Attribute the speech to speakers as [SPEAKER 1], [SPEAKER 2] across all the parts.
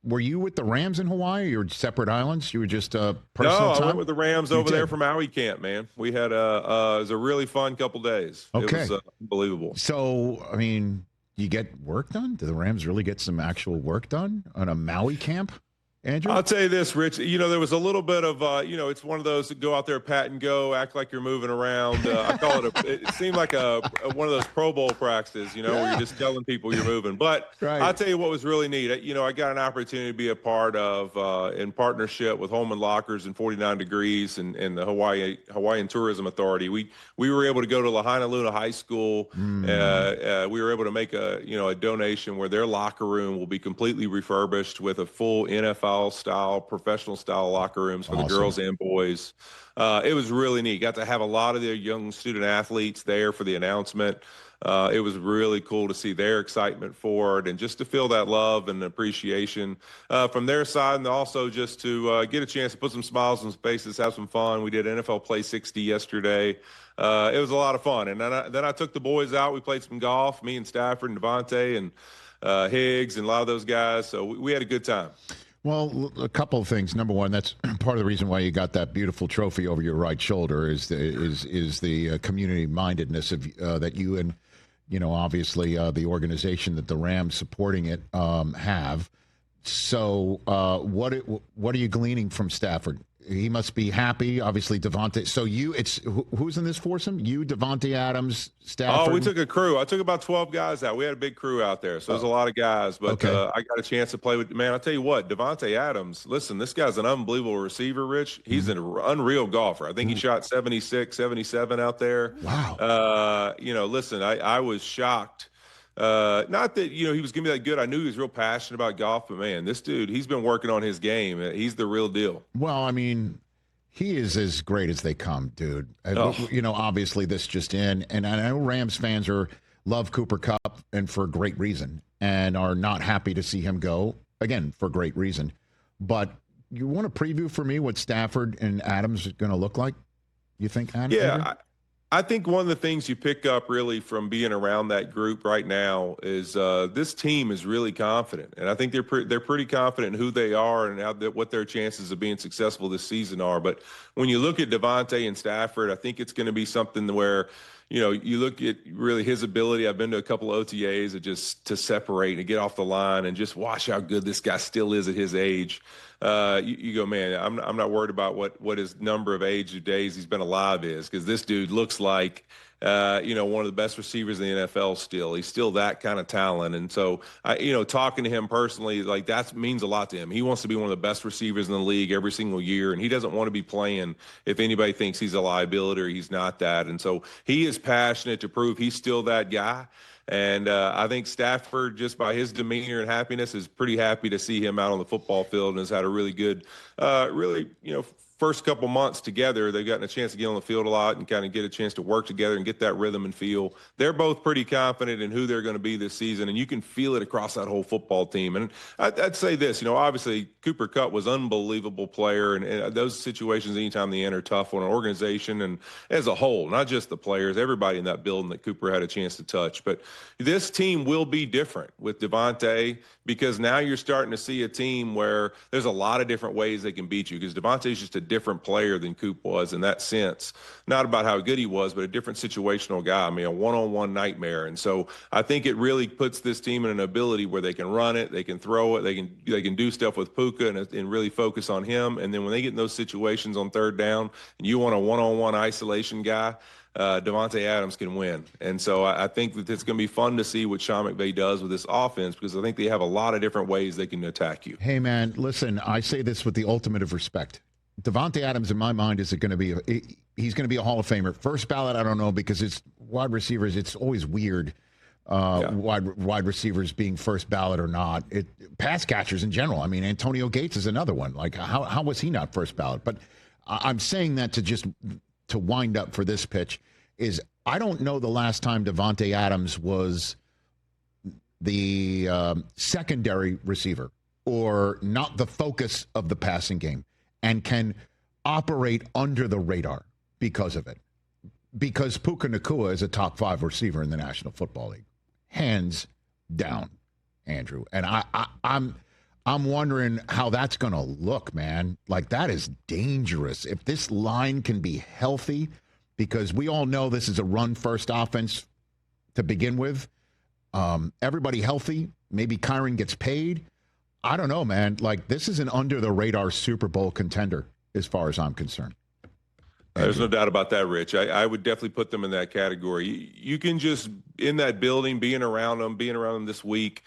[SPEAKER 1] were you with the Rams in Hawaii? You're separate islands? You were just personal
[SPEAKER 2] No,
[SPEAKER 1] time?
[SPEAKER 2] I went with the Rams
[SPEAKER 1] You
[SPEAKER 2] over
[SPEAKER 1] did?
[SPEAKER 2] there for Maui camp, man. We had it was a really fun couple days.
[SPEAKER 1] Okay.
[SPEAKER 2] It was unbelievable.
[SPEAKER 1] So, I mean, you get work done? Do the Rams really get some actual work done on a Maui camp, Andrew?
[SPEAKER 2] I'll tell you this, Rich. There was a little bit of, it's one of those that go out there, pat and go, act like you're moving around. I call it it seemed like one of those Pro Bowl practices, where you're just telling people you're moving. But
[SPEAKER 1] Right.
[SPEAKER 2] I'll tell you what was really neat. I got an opportunity to be a part of, in partnership with Holman Lockers and 49 Degrees and the Hawaiian Tourism Authority. We were able to go to Lahaina Luna High School. We were able to make a donation where their locker room will be completely refurbished with a full NFL style, professional style locker rooms for the girls and boys. It was really neat. Got to have a lot of their young student athletes there for the announcement. It was really cool to see their excitement for it and just to feel that love and appreciation from their side, and also just to get a chance to put some smiles on faces, have some fun. We did NFL Play 60 yesterday. It was a lot of fun. And then I took the boys out. We played some golf, me and Stafford and Devante and Higgs and a lot of those guys. So we had a good time.
[SPEAKER 1] Well, a couple of things. Number one, that's part of the reason why you got that beautiful trophy over your right shoulder is the community mindedness of that you and obviously the organization that the Rams supporting it have. So what are you gleaning from Stafford? He must be happy, obviously. Devante. So who's in this foursome? You, Davante Adams, Stafford.
[SPEAKER 2] Oh, we took a crew. I took about 12 guys out. We had a big crew out there, so there's a lot of guys. But I got a chance to play with. Man, I'll tell you what, Davante Adams. Listen, this guy's an unbelievable receiver. Rich, he's an unreal golfer. I think he shot 76, 77 out there.
[SPEAKER 1] Wow.
[SPEAKER 2] Listen, I was shocked. Not that he was gonna be that good. I knew he was real passionate about golf, but man, this dude, he's been working on his game. He's the real deal.
[SPEAKER 1] Well, I mean, he is as great as they come, dude. Obviously this just in, and I know Rams fans love Cooper Kupp and for great reason, and are not happy to see him go again for great reason. But you want to preview for me what Stafford and Adams is going to look like? You think, Andrew?
[SPEAKER 2] Yeah. I think one of the things you pick up really from being around that group right now is this team is really confident, and I think they're pretty confident in who they are and what their chances of being successful this season are. But when you look at Devante and Stafford, I think it's going to be something where you look at really his ability. I've been to a couple of OTAs to separate and get off the line and just watch how good this guy still is at his age. You go, man, I'm not worried about what his number of age of days he's been alive is, because this dude looks like one of the best receivers in the NFL still. He's still that kind of talent. And so, talking to him personally, like that means a lot to him. He wants to be one of the best receivers in the league every single year, and he doesn't want to be playing if anybody thinks he's a liability or he's not that. And so he is passionate to prove he's still that guy. And I think Stafford, just by his demeanor and happiness, is pretty happy to see him out on the football field and has had a really good, first couple months together. They've gotten a chance to get on the field a lot and kind of get a chance to work together and get that rhythm and feel. They're both pretty confident in who they're going to be this season, and you can feel it across that whole football team. And I'd say this, obviously Cooper Kupp was an unbelievable player, and those situations anytime they enter tough on an organization and as a whole, not just the players, everybody in that building that Cooper had a chance to touch. But this team will be different with Devante, because now you're starting to see a team where there's a lot of different ways they can beat you, because Devontae's just a different player than Coop was in that sense. Not about how good he was, but a different situational guy. I mean, a one-on-one nightmare. And so I think it really puts this team in an ability where they can run it, they can throw it, they can do stuff with Puka and really focus on him. And then when they get in those situations on third down and you want a one-on-one isolation guy, Davante Adams can win. And so I think that it's going to be fun to see what Sean McVay does with this offense, because I think they have a lot of different ways they can attack you.
[SPEAKER 1] Hey, man, listen, I say this with the ultimate of respect. Davante Adams, in my mind, he's going to be a Hall of Famer. First ballot, I don't know, because it's wide receivers. It's always weird, wide receivers being first ballot or not. Pass catchers in general. I mean, Antonio Gates is another one. Like, how was he not first ballot? But I'm saying that to wind up for this pitch is I don't know the last time Davante Adams was the secondary receiver or not the focus of the passing game and can operate under the radar because of it. Because Puka Nacua is a top 5 receiver in the National Football League. Hands down, Andrew. And I'm wondering how that's going to look, man. Like, that is dangerous. If this line can be healthy, because we all know this is a run-first offense to begin with. Everybody healthy. Maybe Kyron gets paid. I don't know, man. Like, this is an under-the-radar Super Bowl contender as far as I'm concerned.
[SPEAKER 2] There's no doubt about that, Rich. I would definitely put them in that category. You can just, in that building, being around them this week,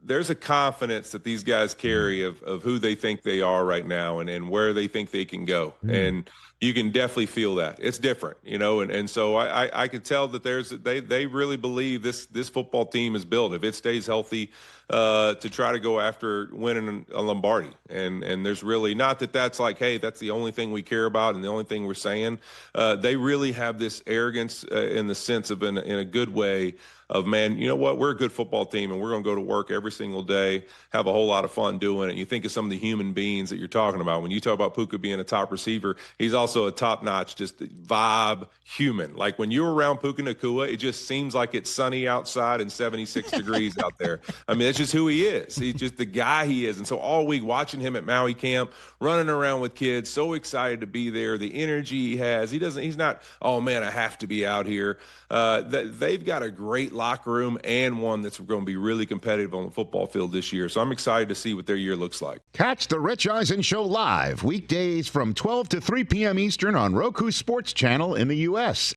[SPEAKER 2] there's a confidence that these guys carry of who they think they are right now and where they think they can go. And you can definitely feel that. It's different, and so I could tell that they really believe this football team is built, if it stays healthy, to try to go after winning a Lombardi. And there's really not that's like, hey, that's the only thing we care about and the only thing we're saying. They really have this arrogance in the sense of in a good way of, man, you know what? We're a good football team and we're going to go to work every single day, have a whole lot of fun doing it. You think of some of the human beings that you're talking about. When you talk about Puka being a top receiver, he's also a top-notch, just vibe human. Like, when you're around Puka Nacua, it just seems like it's sunny outside and 76 degrees out there. I mean, that's just who he is. He's just the guy he is. And so all week watching him at Maui camp, running around with kids, so excited to be there, the energy he has. He's not, oh man, I have to be out here. They've got a great locker room and one that's going to be really competitive on the football field this year. So I'm excited to see what their year looks like.
[SPEAKER 1] Catch the Rich Eisen Show live weekdays from 12 to 3 p.m. Eastern on Roku Sports Channel in the U.S.